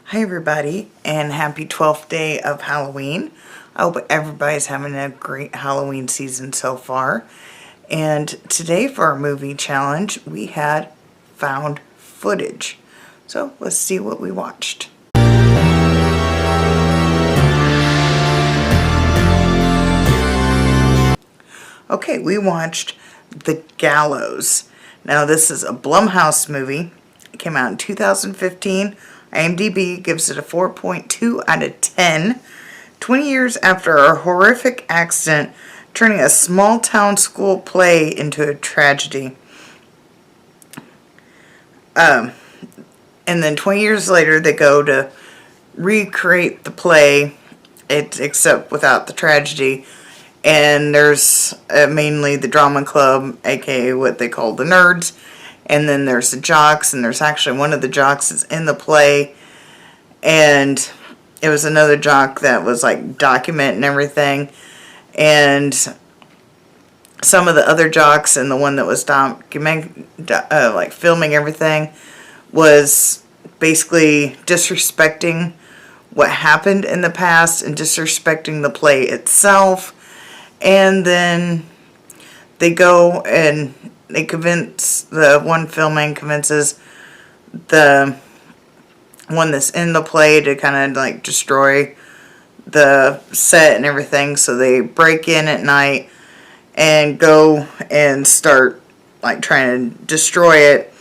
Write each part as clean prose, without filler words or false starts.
Hi everybody, and happy 12th day of Halloween. I hope everybody's having a great Halloween season so far. And today for our movie challenge, we had found footage. So let's see what we watched. Okay, we watched The Gallows. Now this is a Blumhouse movie. It came out in 2015. IMDb gives it a 4.2 out of 10. 20 years after a horrific accident turning a small town school play into a tragedy. And then 20 years later they go to recreate the play, except without the tragedy. And there's mainly the drama club, aka what they call the nerds. And then there's the jocks, and there's actually one of the jocks that's in the play. And it was another jock that was like documenting everything. And some of the other jocks and the one that was filming everything was basically disrespecting what happened in the past and disrespecting the play itself. And then they go and they convinces the one that's in the play to kind of like destroy the set and everything. So they break in at night and go and start like trying to destroy it.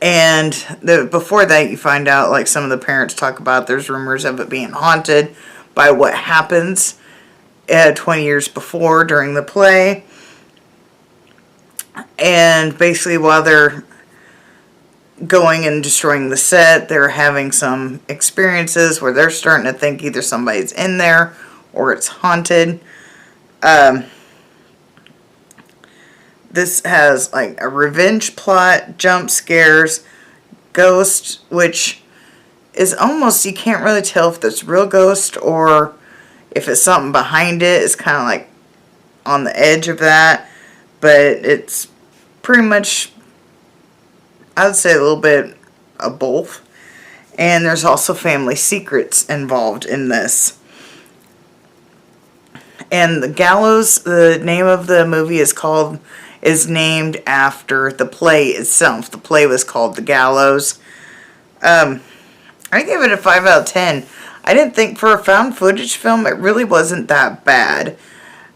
And before that, you find out, like, some of the parents talk about there's rumors of it being haunted by what happens 20 years before during the play. And basically while they're going and destroying the set, they're having some experiences where they're starting to think either somebody's in there or it's haunted. This has like a revenge plot, jump scares, ghost, which is almost, you can't really tell if it's real ghost or if it's something behind it. It's kind of like on the edge of that, but it's pretty much, I would say, a little bit of both. And there's also family secrets involved in this. And The Gallows, the name of the movie is named after the play itself. The play was called The Gallows. I gave it a 5 out of 10. I didn't think for a found footage film it really wasn't that bad.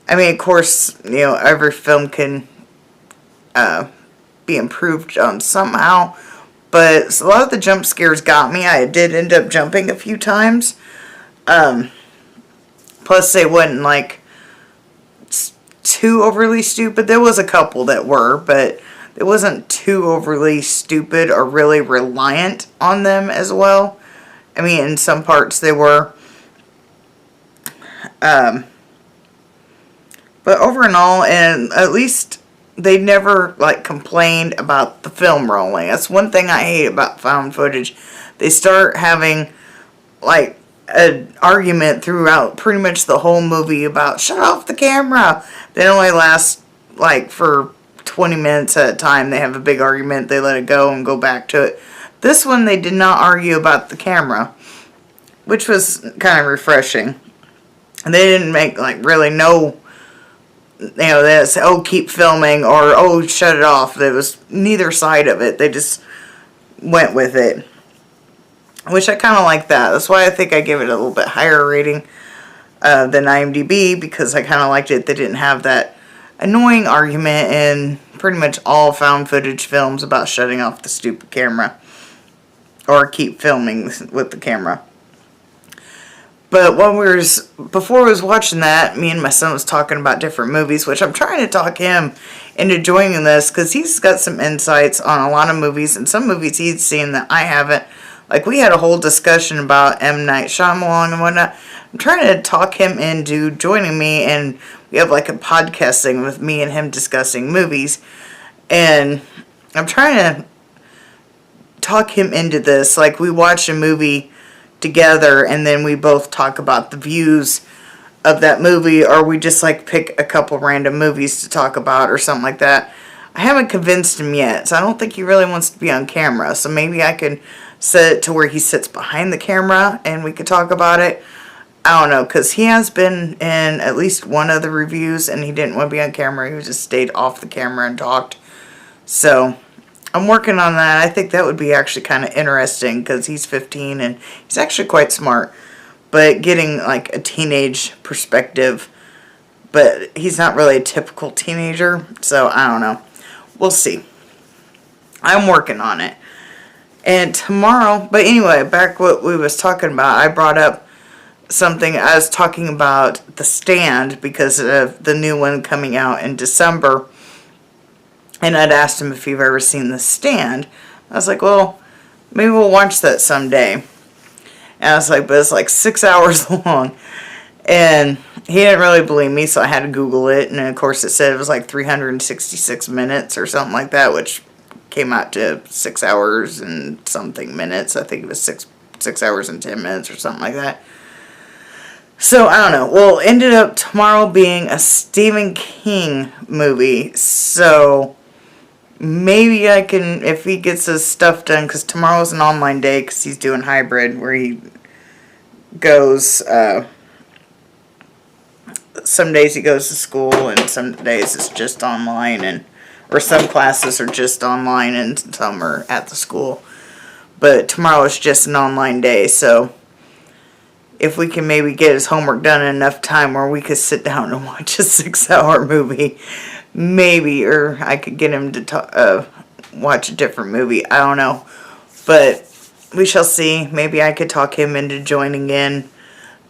I mean, of course, you know, every film can be improved on somehow, but a lot of the jump scares got me. I did end up jumping a few times. Plus, they wasn't like too overly stupid. There was a couple that were, but it wasn't too overly stupid or really reliant on them as well. I mean, in some parts they were. But overall, and at least they never like complained about the film rolling. That's one thing I hate about found footage. They start having like an argument throughout pretty much the whole movie about shut off the camera. They only last like for 20 minutes at a time. They have a big argument, they let it go and go back to it. This one they did not argue about the camera, which was kind of refreshing. And they didn't make like really no, you know, they say, oh, keep filming, or oh, shut it off. There was neither side of it. They just went with it, which I kind of like that. That's why I think I give it a little bit higher rating than IMDb, because I kind of liked it. They didn't have that annoying argument in pretty much all found footage films about shutting off the stupid camera or keep filming with the camera. But before I was watching that, me and my son was talking about different movies, which I'm trying to talk him into joining this because he's got some insights on a lot of movies, and some movies he's seen that I haven't. Like, we had a whole discussion about M. Night Shyamalan and whatnot. I'm trying to talk him into joining me, and we have like a podcast thing with me and him discussing movies. And I'm trying to talk him into this. Like, we watch a movie together and then we both talk about the views of that movie, or we just like pick a couple random movies to talk about or something like that. I haven't convinced him yet, so I don't think he really wants to be on camera. So maybe I could set it to where he sits behind the camera and we could talk about it. I don't know, because he has been in at least one of the reviews and he didn't want to be on camera. He just stayed off the camera and talked. So I'm working on that. I think that would be actually kind of interesting because he's 15 and he's actually quite smart. But getting like a teenage perspective, but he's not really a typical teenager. So I don't know. We'll see. I'm working on it. And tomorrow, but anyway, back what we was talking about, I brought up something. I was talking about The Stand because of the new one coming out in December. And I'd asked him if you've ever seen The Stand. I was like, well, maybe we'll watch that someday. And I was like, but it's like 6 hours long. And he didn't really believe me, so I had to Google it. And of course it said it was like 366 minutes or something like that, which came out to 6 hours and something minutes. I think it was 6 hours and 10 minutes or something like that. So, I don't know. Well, it ended up tomorrow being a Stephen King movie. So, maybe I can, if he gets his stuff done, because tomorrow's an online day because he's doing hybrid where he goes, some days he goes to school and some days it's just online, and or some classes are just online and some are at the school. But tomorrow is just an online day, so if we can maybe get his homework done in enough time where we could sit down and watch a 6-hour movie, maybe, or I could get him to watch a different movie. I don't know, but we shall see. Maybe I could talk him into joining in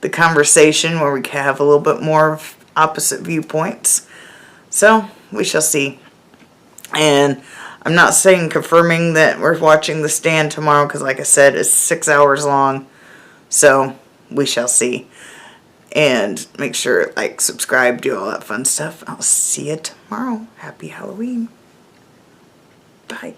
the conversation where we can have a little bit more of opposite viewpoints. So we shall see. And I'm not saying confirming that we're watching The Stand tomorrow because, like I said, it's 6 hours long. So we shall see. And make sure, like, subscribe, do all that fun stuff. I'll see you tomorrow. Happy Halloween. Bye.